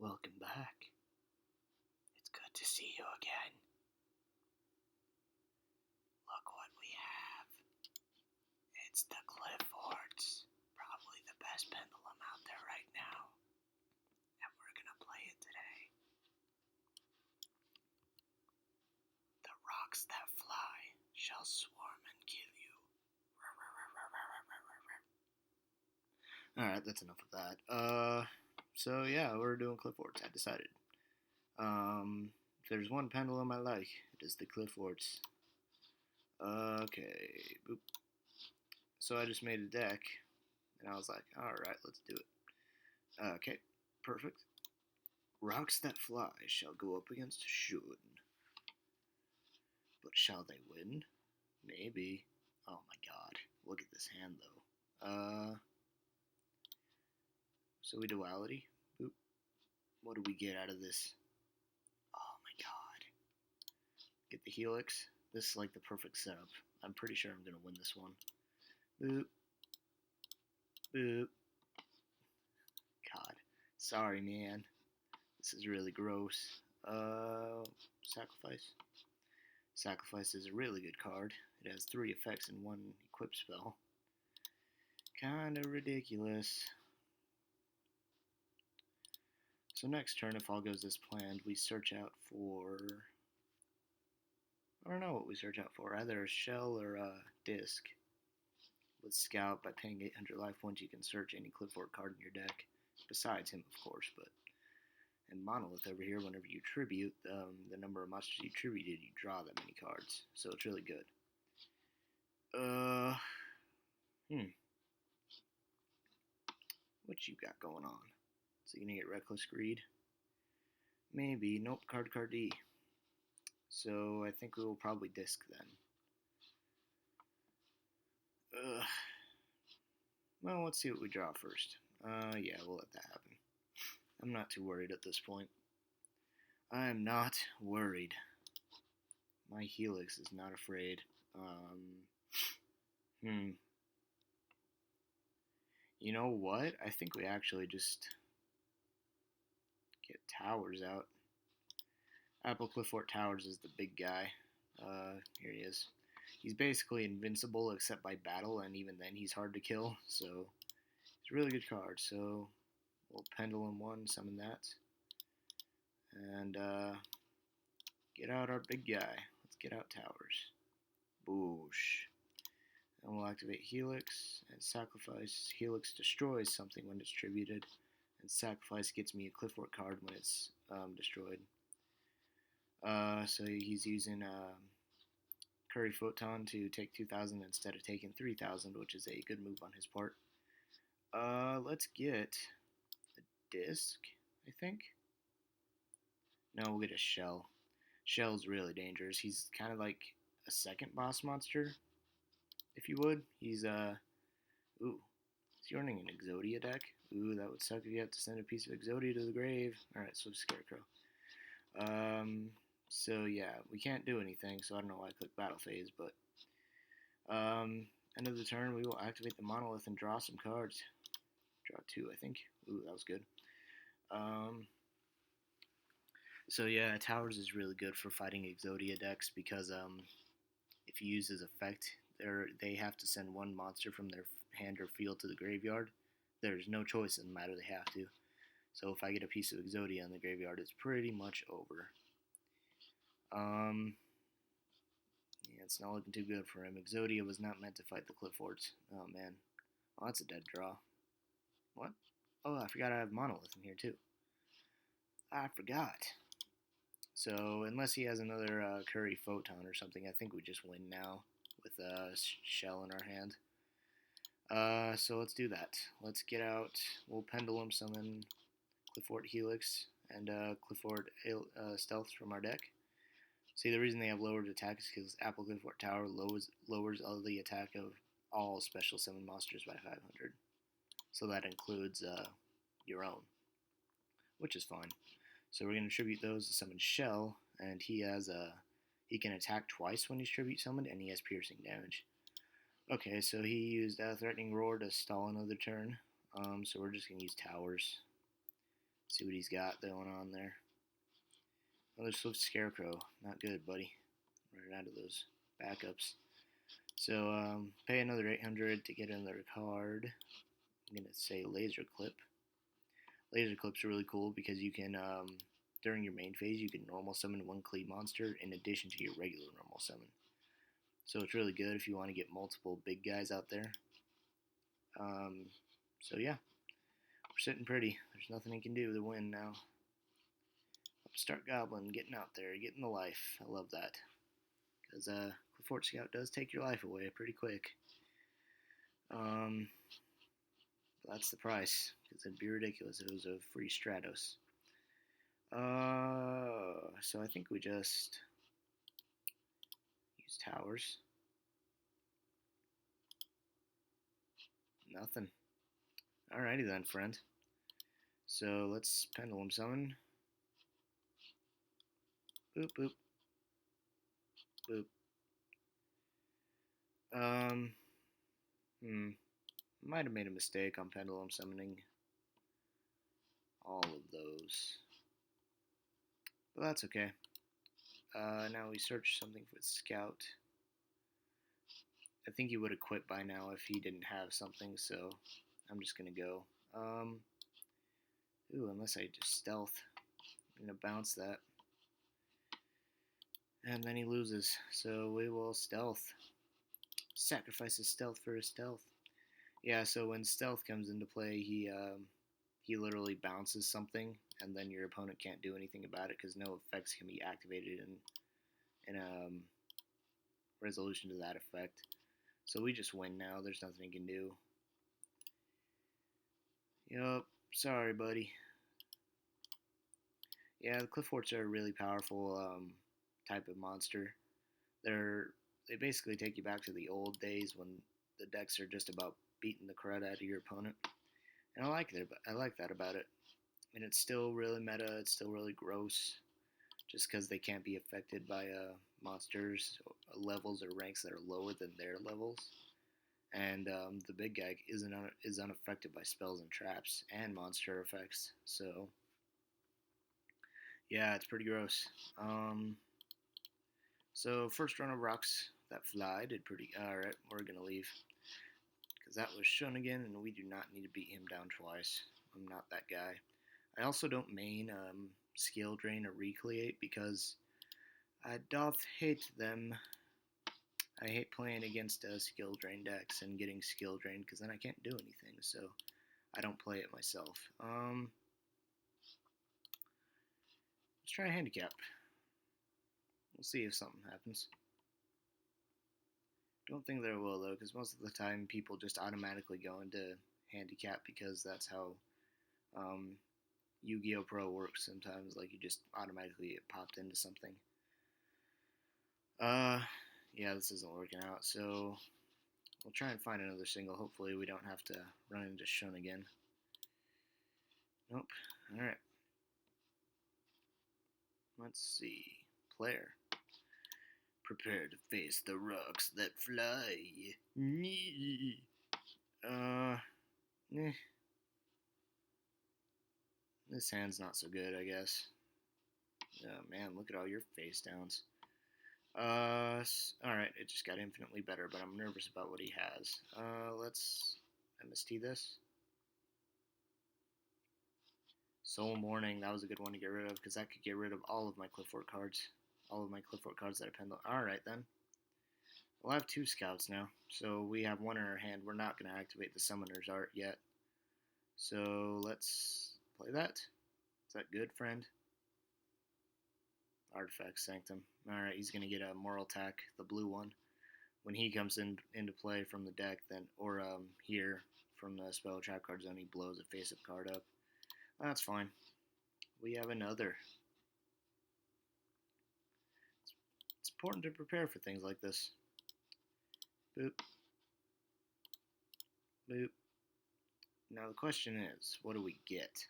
Welcome back. It's good to see you again. Look what we have. It's the Qliphorts. Probably the best pendulum out there right now. And we're gonna play it today. The rocks that fly shall swarm and kill you. Alright, that's enough of that. So yeah, we're doing Qliphorts, I decided. If there's one pendulum I like, it is the Qliphorts. Okay, boop. So I just made a deck, and I was like, alright, let's do it. Okay, perfect. Rocks that fly shall go up against should. But shall they win? Maybe. Oh my god. Look at this hand, though. So we duality. Boop. What do we get out of this? Oh my god. Get the helix. This is like the perfect setup. I'm pretty sure I'm going to win this one. Boop. Boop. God. Sorry, man. This is really gross. Sacrifice. Sacrifice is a really good card. It has 3 effects in 1 equip spell. Kinda ridiculous. So next turn, if all goes as planned, we search out for... I don't know what we search out for. Either a shell or a disc. With Scout, by paying 800 life points, you can search any Qliphort card in your deck. Besides him, of course, but... And Monolith over here, whenever you tribute, the number of monsters you tributed, you draw that many cards. So it's really good. What you got going on? Is he gonna get Reckless Greed? Maybe. Nope, card D. So I think we will probably disc then. Well, let's see what we draw first. Yeah, we'll let that happen. I'm not too worried at this point. I am not worried. My Helix is not afraid. You know what? I think we actually just get Towers out. Apple Qliphort Towers is the big guy. Here he is. He's basically invincible except by battle, and even then he's hard to kill, so it's a really good card. So we'll Pendulum 1, summon that, and get out our big guy. Let's get out Towers. Boosh. And we'll activate Helix and sacrifice. Helix destroys something when it's tributed, and sacrifice gets me a Qliphort card when it's destroyed. So he's using Curry Photon to take 2,000 instead of taking 3,000, which is a good move on his part. Let's get a disc, I think. No, we'll get a shell. Shell's really dangerous. He's kind of like a second boss monster, if you would. He's, ooh, is he running an Exodia deck? Ooh, that would suck if you have to send a piece of Exodia to the grave. Alright, so Scarecrow. So yeah, we can't do anything, so I don't know why I clicked Battle Phase, but end of the turn, we will activate the Monolith and draw some cards. Draw 2, I think. Ooh, that was good. So yeah, Towers is really good for fighting Exodia decks because if you use his effect, they have to send 1 monster from their hand or field to the graveyard. There's no choice in the matter, they have to. So if I get a piece of Exodia in the graveyard, it's pretty much over. Yeah, it's not looking too good for him. Exodia was not meant to fight the Qliphorts. Oh, man. Oh, that's a dead draw. What? Oh, I forgot I have Monolith in here, too. I forgot. So, unless he has another Curry Photon or something, I think we just win now with a shell in our hand. So let's do that. Let's get out. We'll Pendulum summon Qliphort Helix and Qliphort Stealth from our deck. See, the reason they have lowered attack is because Apple Qliphort Tower lowers all the attack of all special summon monsters by 500. So that includes your own, which is fine. So we're going to tribute those to summon Shell, and he can attack twice when he's tribute summoned, and he has piercing damage. Okay, so he used Threatening Roar to stall another turn. So we're just going to use Towers. See what he's got going on there. Another Swift Scarecrow. Not good, buddy. Running out of those backups. So pay another 800 to get another card. I'm gonna say Laser Clip. Laser Clip's really cool because you can during your main phase you can normal summon one Clee monster in addition to your regular normal summon. So it's really good if you want to get multiple big guys out there. So yeah, we're sitting pretty. There's nothing he can do to win now. Upstart Goblin getting out there, getting the life. I love that. Because Qliphort Scout does take your life away pretty quick. That's the price, because it'd be ridiculous if it was a free Stratos. So I think we just use towers. Nothing. Alrighty then, friend. So let's Pendulum Summon. Boop, boop. Boop. Might have made a mistake on Pendulum Summoning all of those. But that's okay. Now we search something for Scout. I think he would have quit by now if he didn't have something, so I'm just gonna go. Unless I just stealth. I'm gonna bounce that. And then he loses, so we will stealth. Sacrifice his stealth for his stealth. Yeah, so when stealth comes into play, he literally bounces something, and then your opponent can't do anything about it because no effects can be activated in resolution to that effect. So we just win now. There's nothing he can do. Yup. Sorry, buddy. Yeah, the Qliphorts are a really powerful type of monster. They basically take you back to the old days when the decks are just about beating the crud out of your opponent, and I like that about it. And it's still really meta. It's still really gross, just because they can't be affected by monsters levels or ranks that are lower than their levels. And the big guy is unaffected by spells and traps and monster effects. So yeah, it's pretty gross. So first run of rocks that fly did pretty. All right, we're gonna leave because that was Shunigan, and we do not need to beat him down twice. I'm not that guy. I also don't main skill drain or recreate because I doth hate them. I hate playing against skill drain decks and getting skill drained because then I can't do anything. So I don't play it myself. Let's try a handicap. We'll see if something happens. Don't think there will though, because most of the time people just automatically go into handicap because that's how Yu-Gi-Oh! Pro works sometimes. Like you just automatically get popped into something. Yeah, this isn't working out. So we'll try and find another single. Hopefully we don't have to run into Shun again. Nope. All right. Let's see. Player. Prepare to face the rocks that fly. This hand's not so good, I guess. Oh man, look at all your face downs. Alright, it just got infinitely better, but I'm nervous about what he has. Let's MST this. Soul Morning, that was a good one to get rid of, because that could get rid of all of my Qliphort cards. All of my Qliphort cards that I penned. Alright then. We'll have 2 scouts now, so we have 1 in our hand. We're not going to activate the Summoner's Art yet. So let's play that. Is that good, friend? Artifact Sanctum. Alright, he's going to get a Moral Attack, the blue one. When he comes into play from the deck, then or here from the spell trap card zone, he blows a face-up card up. That's fine. We have another. It's important to prepare for things like this. Boop. Boop. Now the question is, what do we get?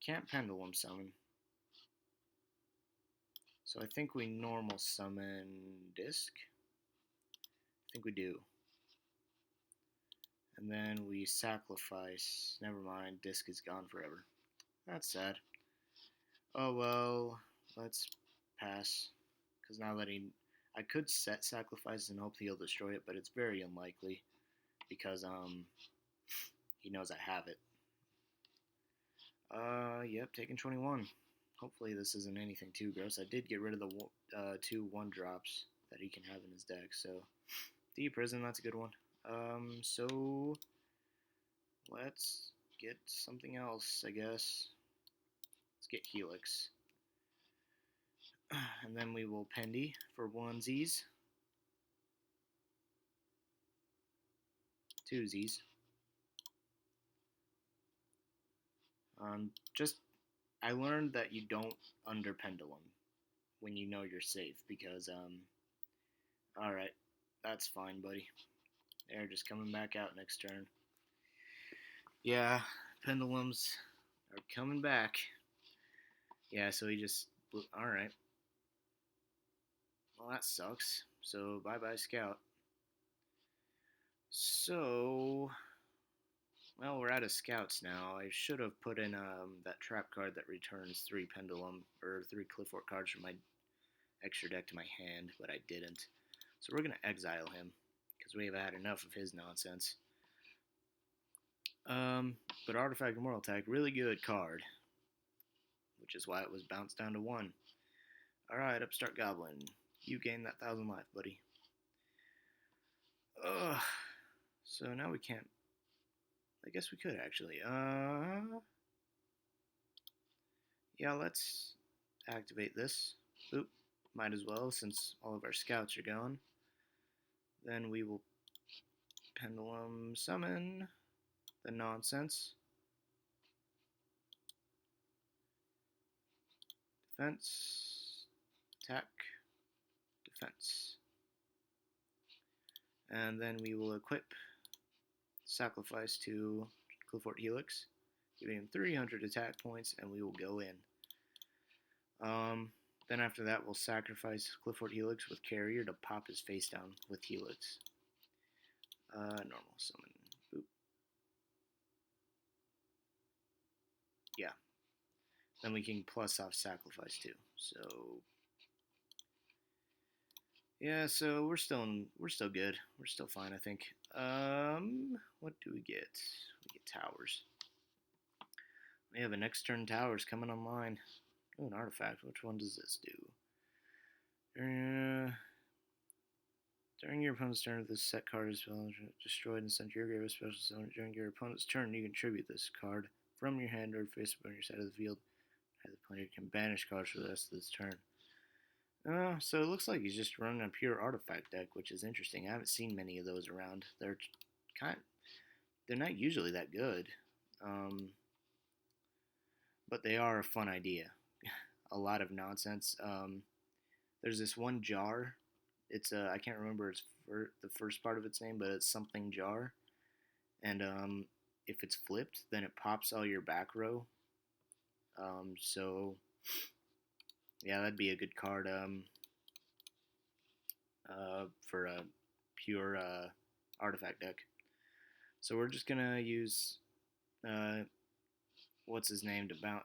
Can't Pendulum Summon. So I think we normal summon Disc. I think we do. And then we sacrifice. Never mind, disc is gone forever. That's sad. Oh well, let's pass. Because now that I could set sacrifice and hope he'll destroy it, but it's very unlikely because he knows I have it. Yep, taking 21. Hopefully this isn't anything too gross. I did get rid of the 2 1-drops that he can have in his deck, so the prison, that's a good one. So let's get something else, I guess. Let's get Helix. And then we will Pendy for onesies. Twosies. Just, I learned that you don't under pendulum when you know you're safe because, alright, that's fine, buddy. They're just coming back out next turn. Yeah, pendulums are coming back. Yeah, so he just, alright. Well, that sucks. So, bye-bye, Scout. So, well, we're out of Scouts now. I should have put in that trap card that returns 3 Pendulum, or 3 Qliphort cards from my extra deck to my hand, but I didn't. So we're going to exile him, because we have had enough of his nonsense. But Artifact Immortal Attack, really good card, which is why it was bounced down to 1. Alright, Upstart Goblin. You gain that 1,000 life, buddy. Ugh. So now we can't. I guess we could actually. Yeah, let's activate this. Oop. Might as well since all of our scouts are gone. Then we will Pendulum Summon the nonsense. Defense. Attack. Defense. And then we will equip Sacrifice to Qliphort Helix, giving him 300 attack points, and we will go in. Then after that, we'll sacrifice Qliphort Helix with Carrier to pop his face down with Helix. Normal summon. Boop. Yeah. Then we can plus off sacrifice too. So yeah, so we're still good. We're still fine, I think. What do we get? We get towers. We have a next turn towers coming online. Oh, an artifact. Which one does this do? During your opponent's turn, if this set card is destroyed and sent to your grave special summon. During your opponent's turn, you contribute this card from your hand or face up on your side of the field. The player can banish cards for the rest of this turn. So it looks like he's just running a pure artifact deck, which is interesting. I haven't seen many of those around. They're not usually that good, but they are a fun idea. A lot of nonsense. There's this one jar. It's I can't remember the first part of its name, but it's something jar. And if it's flipped, then it pops all your back row. So yeah, that'd be a good card for a pure artifact deck. So we're just gonna use what's his name to bounce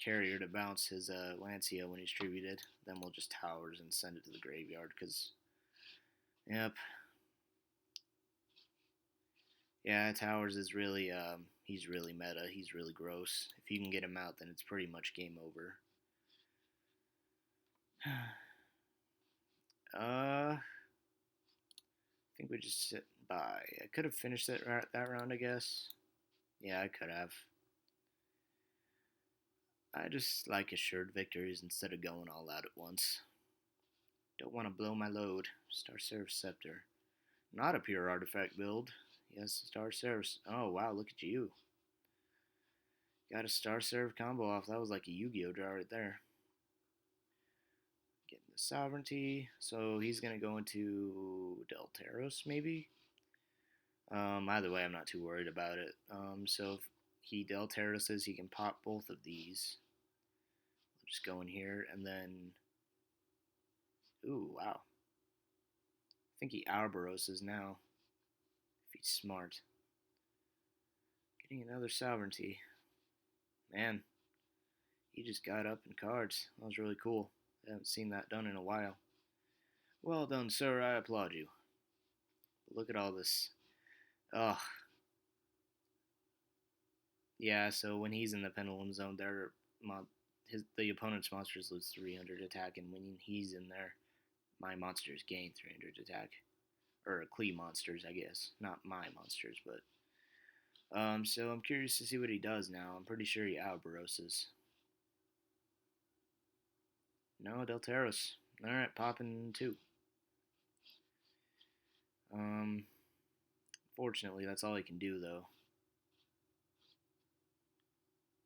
Carrier to bounce his Lancia when he's tributed. Then we'll just towers and send it to the graveyard because, yep, yeah, towers is really he's really meta. He's really gross. If you can get him out, then it's pretty much game over. I think we just sit by. I could have finished that round, I guess. Yeah, I could have. I just like assured victories instead of going all out at once. Don't want to blow my load. Star Seraph Scepter. Not a pure artifact build. Yes, Star Seraph. Oh, wow, look at you. Got a Star Seraph combo off. That was like a Yu-Gi-Oh draw right there. Getting the Sovereignty. So he's going to go into Delteros, maybe? Either way, I'm not too worried about it. So if he Delteroses, he can pop both of these. I'll just go in here, and then... Ooh, wow. I think he Ouroboroses now, if he's smart. Getting another sovereignty. Man, he just got up in cards. That was really cool. I haven't seen that done in a while. Well done, sir. I applaud you. But look at all this. Ugh. Yeah, so when he's in the pendulum zone, the opponent's monsters lose 300 attack, and when he's in there, my monsters gain 300 attack. Or Qli monsters, I guess. Not my monsters, but so I'm curious to see what he does now. I'm pretty sure he outbaroses. No, Delteros. Alright, popping two. Um, Fortunately, that's all he can do, though.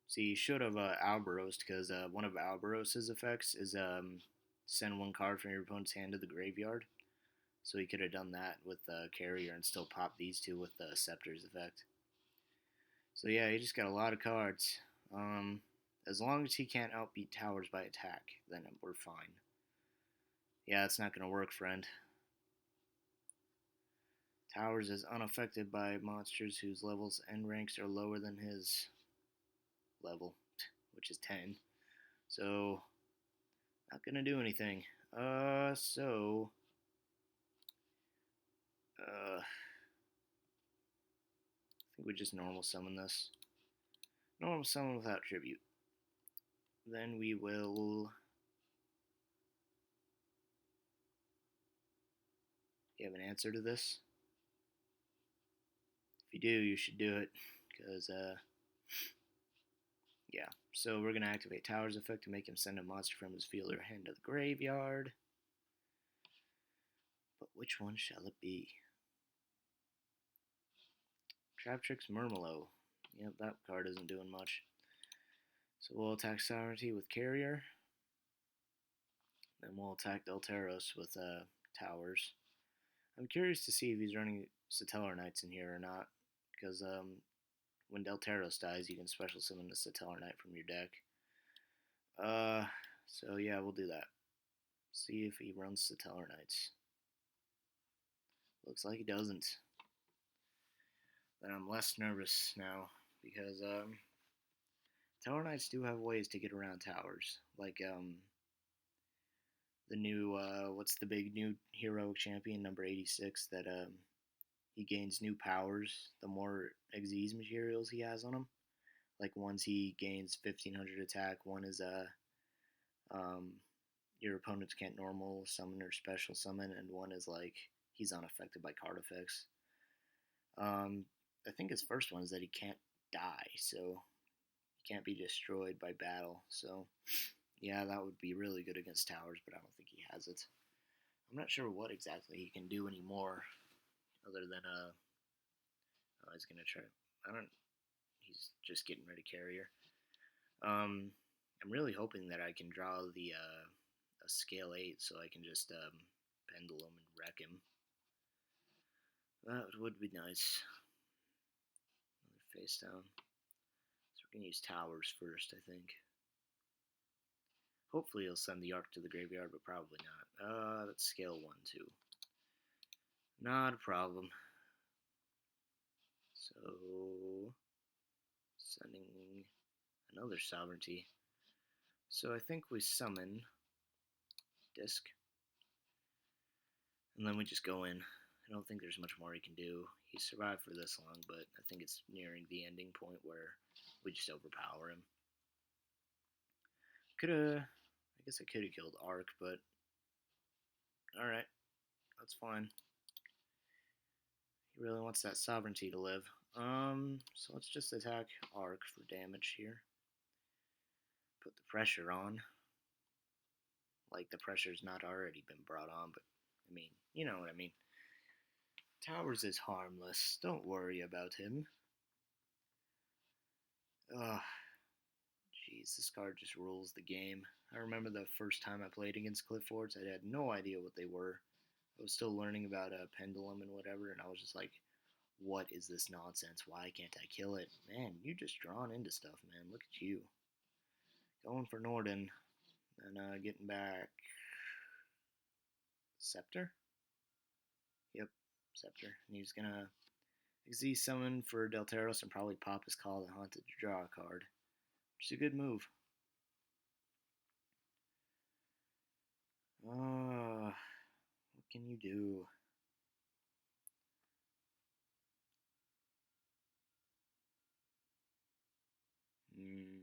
See, he should have Albarosed, because one of Albaros's effects is send one card from your opponent's hand to the graveyard. So he could have done that with Carrier and still pop these two with the Scepter's effect. So yeah, he just got a lot of cards. As long as he can't outbeat towers by attack, then we're fine. Yeah, it's not going to work, friend. Towers is unaffected by monsters whose levels and ranks are lower than his level, which is 10. So, not going to do anything. I think we just normal summon this. Normal summon without tribute. Then we will... You have an answer to this? If you do, you should do it, because, yeah. So we're going to activate Tower's effect to make him send a monster from his field or hand to the graveyard. But which one shall it be? Traptrix Murmelo. Yep, that card isn't doing much. So we'll attack Sovereignty with Carrier. Then we'll attack Delteros with Towers. I'm curious to see if he's running Satellar Knights in here or not. Because when Delteros dies, you can special summon the Satellar Knight from your deck. So yeah, we'll do that. See if he runs Satellar Knights. Looks like he doesn't. Then I'm less nervous now, because Tower Knights do have ways to get around towers. Like the new what's the big new heroic champion, number 86, that he gains new powers the more Xyz materials he has on him. Like once he gains 1500 attack, one is your opponents can't normal summon or special summon, and one is like he's unaffected by card effects. I think his first one is that he can't die, so he can't be destroyed by battle. So yeah, that would be really good against towers, but I don't think he has it. I'm not sure what exactly he can do anymore, other than he's gonna try. I don't. He's just getting rid of Carrier. I'm really hoping that I can draw the a scale 8, so I can just pendulum and wreck him. That would be nice. Another face down. So we're gonna use towers first, I think. Hopefully he'll send the Ark to the graveyard, but probably not. That's scale 1, too. Not a problem. So, sending another sovereignty. So I think we summon Disc. And then we just go in. I don't think there's much more he can do. He survived for this long, but I think it's nearing the ending point where we just overpower him. I guess I could have killed Ark, but alright, that's fine. He really wants that sovereignty to live. So let's just attack Ark for damage here. Put the pressure on. Like the pressure's not already been brought on, but I mean, you know what I mean. Towers is harmless. Don't worry about him. Ugh. Jeez, this card just rules the game. I remember the first time I played against Qliphorts, I had no idea what they were. I was still learning about a pendulum and whatever, and I was just like, what is this nonsense? Why can't I kill it? Man, you're just drawn into stuff, man. Look at you. Going for Norden. And getting back... Scepter? Yep, Scepter. And he's gonna Z summon for Delteros and probably pop his call to Haunted to draw a card. Which is a good move. What can you do? Hmm.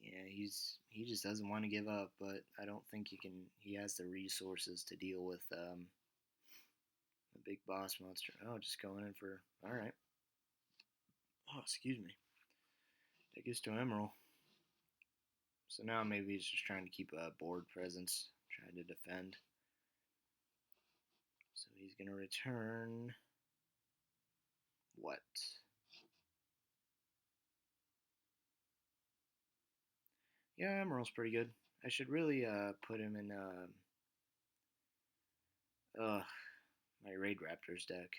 Yeah, he just doesn't want to give up, but I don't think he can. He has the resources to deal with a big boss monster. Oh, just going in for all right. Oh, excuse me. That gets to Emerald. So now maybe he's just trying to keep a board presence, trying to defend. So he's gonna return what? Yeah, Emerald's pretty good. I should really put him in my Raid Raptors deck,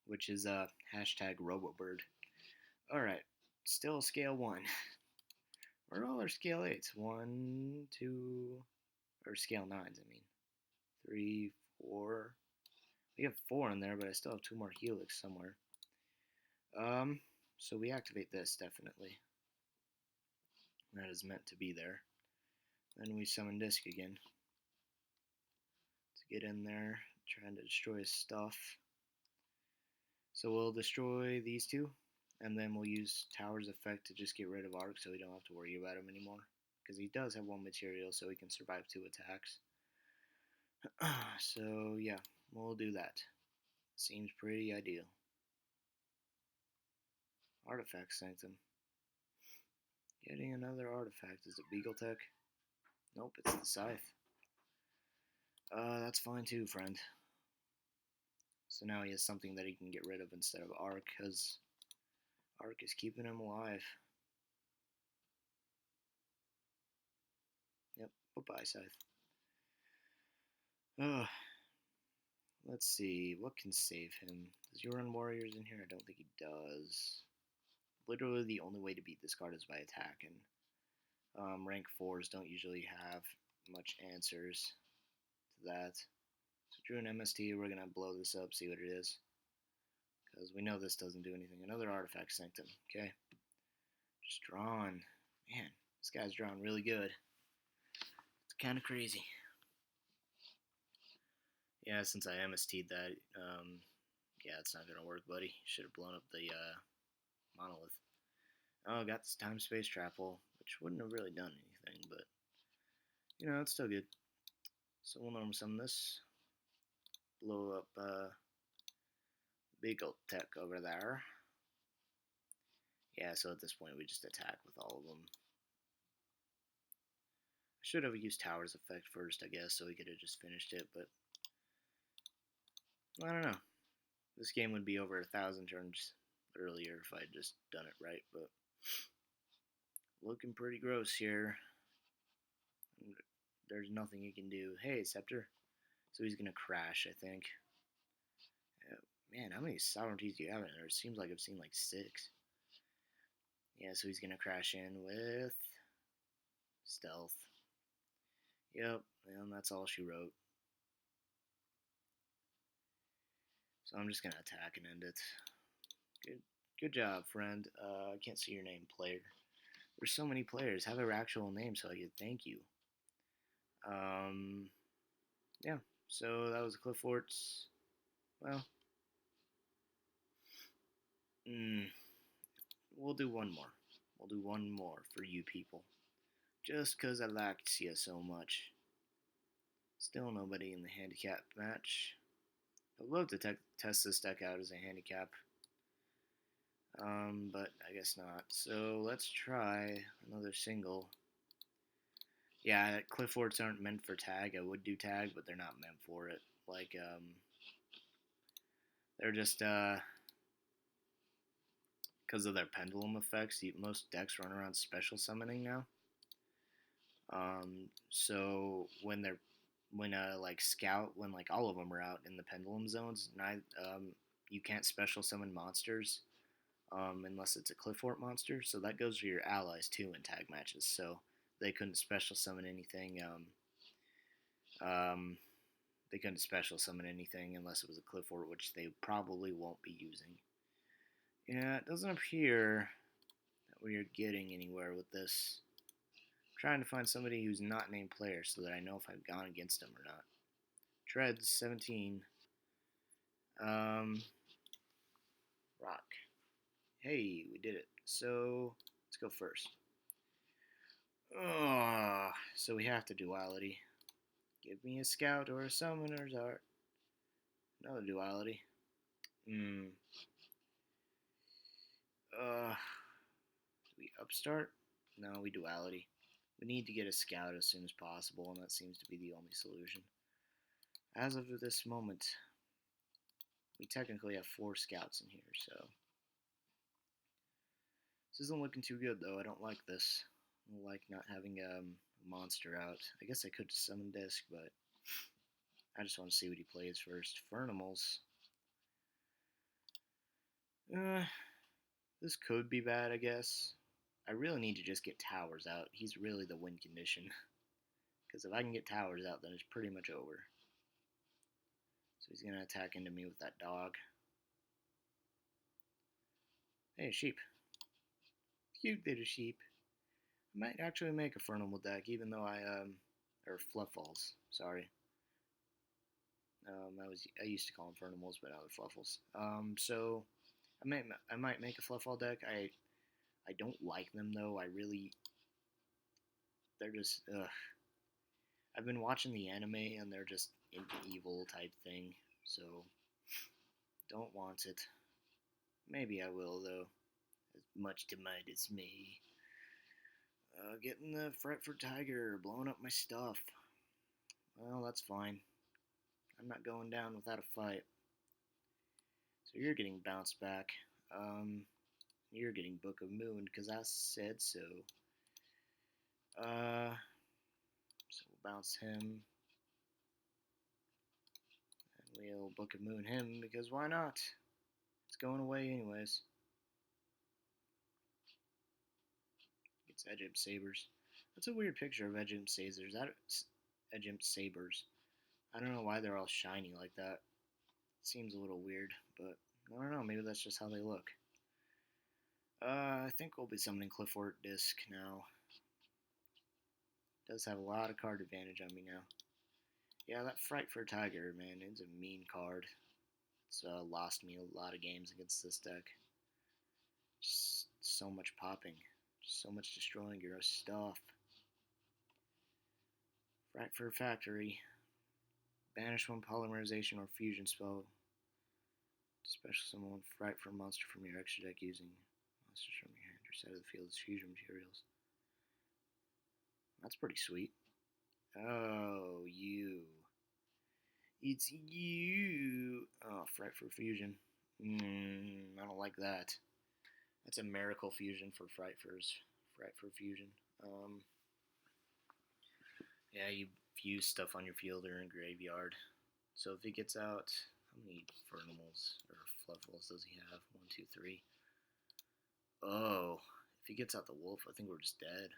which is hashtag Robobird. Alright, still scale 1. Where are all our scale 8s? 1, 2, or scale 9s, I mean. 3, 4. We have 4 in there, but I still have 2 more Helix somewhere. So we activate this, definitely. That is meant to be there. Then we summon Disc again. To get in there, trying to destroy his stuff. So we'll destroy these two, and then we'll use Tower's effect to just get rid of Arc so we don't have to worry about him anymore. Because he does have 1 material, so he can survive 2 attacks. So yeah, we'll do that. Seems pretty ideal. Artifact Sanctum. Getting another artifact. Is it Beagle Tech? Nope, it's the Scythe. That's fine too, friend. So now he has something that he can get rid of instead of Arc, because Arc is keeping him alive. Yep, bye-bye, Scythe. Let's see, what can save him? Does Euron Warriors in here? I don't think he does. Literally the only way to beat this card is by attack, and rank 4s don't usually have much answers to that. So drew an MST, we're going to blow this up, see what it is. Because we know this doesn't do anything. Another Artifact Sanctum, okay. Just drawn. Man, this guy's drawn really good. It's kind of crazy. Yeah, since I MST'd that, yeah, it's not going to work, buddy. Should have blown up the monolith. Oh, got this time space trapple, which wouldn't have really done anything, but you know, it's still good. So we'll normal summon this, blow up big old tech over there. Yeah, so at this point we just attack with all of them. I should have used Tower's effect first, I guess, so we could have just finished it, but I don't know. This game would be over 1,000 turns earlier if I'd just done it right, but looking pretty gross here. There's nothing he can do. Hey, Scepter. So he's gonna crash, I think. Man, how many sovereignties do you have in there? It seems like I've seen like 6. Yeah, so he's gonna crash in with stealth. Yep, and that's all she wrote. So I'm just gonna attack and end it. Good job, friend. I can't see your name, player. There's so many players. Have their actual name so I could thank you. Yeah. So that was Qliphort's. Well, we'll do one more. We'll do one more for you people. Just because I liked you so much. Still nobody in the handicap match. I'd love to test this deck out as a handicap. But I guess not. So let's try another single. Yeah, Qliphorts aren't meant for tag. I would do tag, but they're not meant for it. Like, they're just, because of their pendulum effects, most decks run around special summoning now. So when like scout, when like all of them are out in the pendulum zones, you can't special summon monsters, unless it's a Qliphort monster. So that goes for your allies too in tag matches. So they couldn't special summon anything, They couldn't special summon anything unless it was a Qliphort, which they probably won't be using. Yeah, it doesn't appear that we are getting anywhere with this. I'm trying to find somebody who's not named player so that I know if I've gone against them or not. Treads 17. Rock. Hey, we did it. So let's go first. Oh, so we have to duality. Give me a scout or a summoner's art. Another duality. Do we upstart? No, we duality. We need to get a scout as soon as possible, and that seems to be the only solution. As of this moment, we technically have 4 scouts in here, so this isn't looking too good, though. I don't like this. I don't like not having a monster out. I guess I could summon Disc, but I just want to see what he plays first. Furnimals. This could be bad, I guess. I really need to just get Towers out. He's really the win condition. Because if I can get Towers out, then it's pretty much over. So he's going to attack into me with that dog. Hey, sheep. Cute little sheep. I might actually make a Furnimal deck, even though or Fluffballs, sorry. I used to call them Furnimals, but now they're Fluffles. So I might make a Fluffball deck. I don't like them though. They're just ugh. I've been watching the anime and they're just an evil type thing, so don't want it. Maybe I will though, much to my dismay. Getting the Fretford Tiger, blowing up my stuff. Well, that's fine. I'm not going down without a fight. So you're getting bounced back. You're getting Book of Moon because I said so. So we'll bounce him. And we'll Book of Moon him because why not? It's going away anyways. It's Edgimp Sabers. That's a weird picture of Edgimp Sabers. Edgimp Sabers. I don't know why they're all shiny like that. It seems a little weird, but I don't know. Maybe that's just how they look. I think we'll be summoning Qliphort Disc now. Does have a lot of card advantage on me now. Yeah, that Frightfur Tiger, man, it's a mean card. It's lost me a lot of games against this deck. Just so much popping. Just so much destroying your stuff. Frightfur Factory. Banish one polymerization or fusion spell. Special summon one Frightfur monster from your extra deck using monsters from your hand or side of the field as fusion materials. That's pretty sweet. Oh, you. It's you. Oh, Frightfur Fusion. I don't like that. That's a Miracle Fusion for Frightfur Fusion. Yeah, you fuse stuff on your field or in graveyard. So if he gets out, how many Furnimals or Fluffballs does he have? 1, 2, 3. Oh, if he gets out the wolf, I think we're just dead.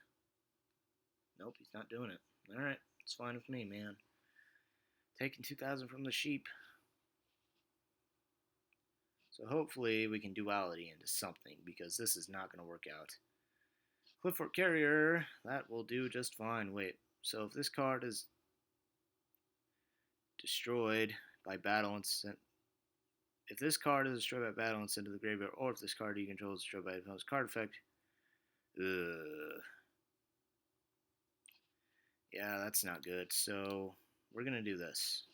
Nope, he's not doing it. Alright, it's fine with me, man. Taking 2,000 from the sheep. So hopefully we can duality into something, because this is not going to work out. Qliphort Carrier, that will do just fine. Wait, so if this card is destroyed by battle and sent... If this card is destroyed by battle and sent to the graveyard, or if this card you control is destroyed by a opponent's card effect... Yeah, that's not good. So we're going to do this.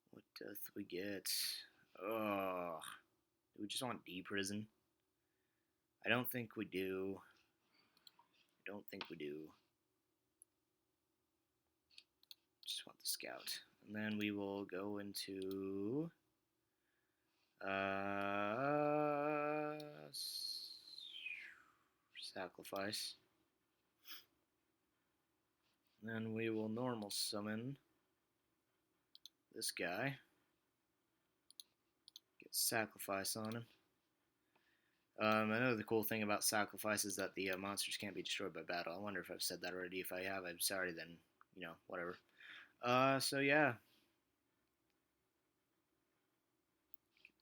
What doth we get? Oh, do we just want D-Prison? I don't think we do. I don't think we do. Just want the scout. And then we will go into... sacrifice. Then we will normal summon this guy. Get sacrifice on him. I know the cool thing about sacrifice is that the monsters can't be destroyed by battle. I wonder if I've said that already. If I have, I'm sorry then, whatever. So yeah,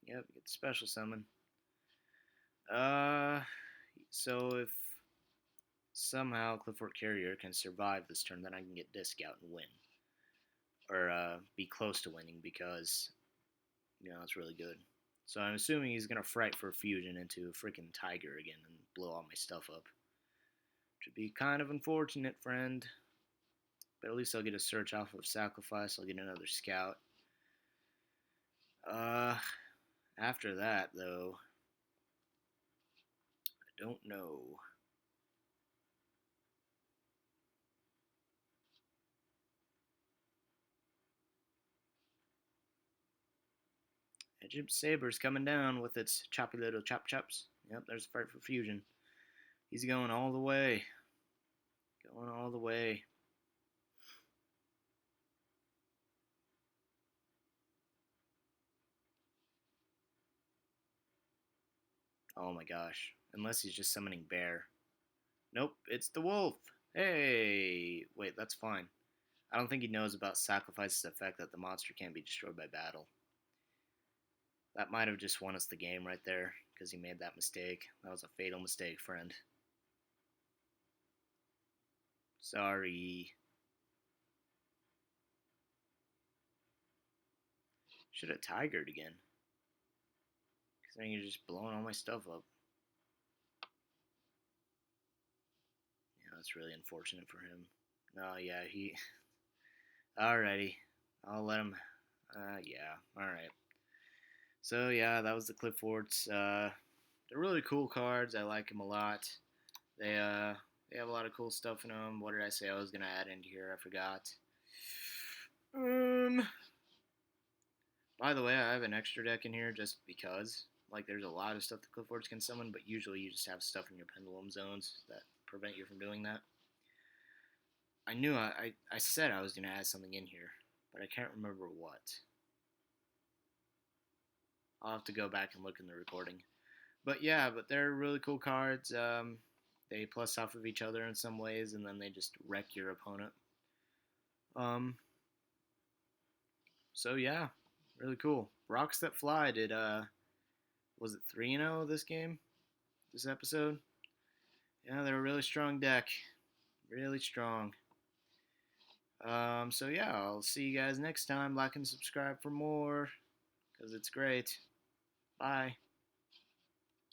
Yep, get the special summon. Uh, so if somehow Qliphort Carrier can survive this turn, then I can get Disc out and win. Or be close to winning because, it's really good. So I'm assuming he's going to Fright for Fusion into a freaking Tiger again and blow all my stuff up. Which would be kind of unfortunate, friend. But at least I'll get a search off of Sacrifice. I'll get another Scout. Uh, After that, though, I don't know. Egypt Saber's coming down with its choppy little chop chops. Yep, there's a Fight for Fusion. He's going all the way. Going all the way. Oh my gosh. Unless he's just summoning Bear. Nope, it's the wolf. Hey! Wait, that's fine. I don't think he knows about Sacrifice's effect that the monster can't be destroyed by battle. That might have just won us the game right there, because he made that mistake. That was a fatal mistake, friend. Sorry. Should have tigered again. Because then you're just blowing all my stuff up. Yeah, that's really unfortunate for him. No, yeah, he... Alrighty. I'll let him... yeah, alright. So, yeah, that was the Qliphoorts. They're really cool cards. I like them a lot. They have a lot of cool stuff in them. What did I say I was going to add into here? I forgot. By the way, I have an extra deck in here just because. Like, there's a lot of stuff that Qliphorts can summon, but usually you just have stuff in your pendulum zones that prevent you from doing that. I knew I said I was going to add something in here, but I can't remember what. I'll have to go back and look in the recording. But yeah, but they're really cool cards. They plus off of each other in some ways, and then they just wreck your opponent. Um, so yeah, really cool. Rocks That Fly did was it 3-0 this game? This episode? Yeah, they're a really strong deck. Really strong. So yeah, I'll see you guys next time. Like and subscribe for more, because it's great. Bye.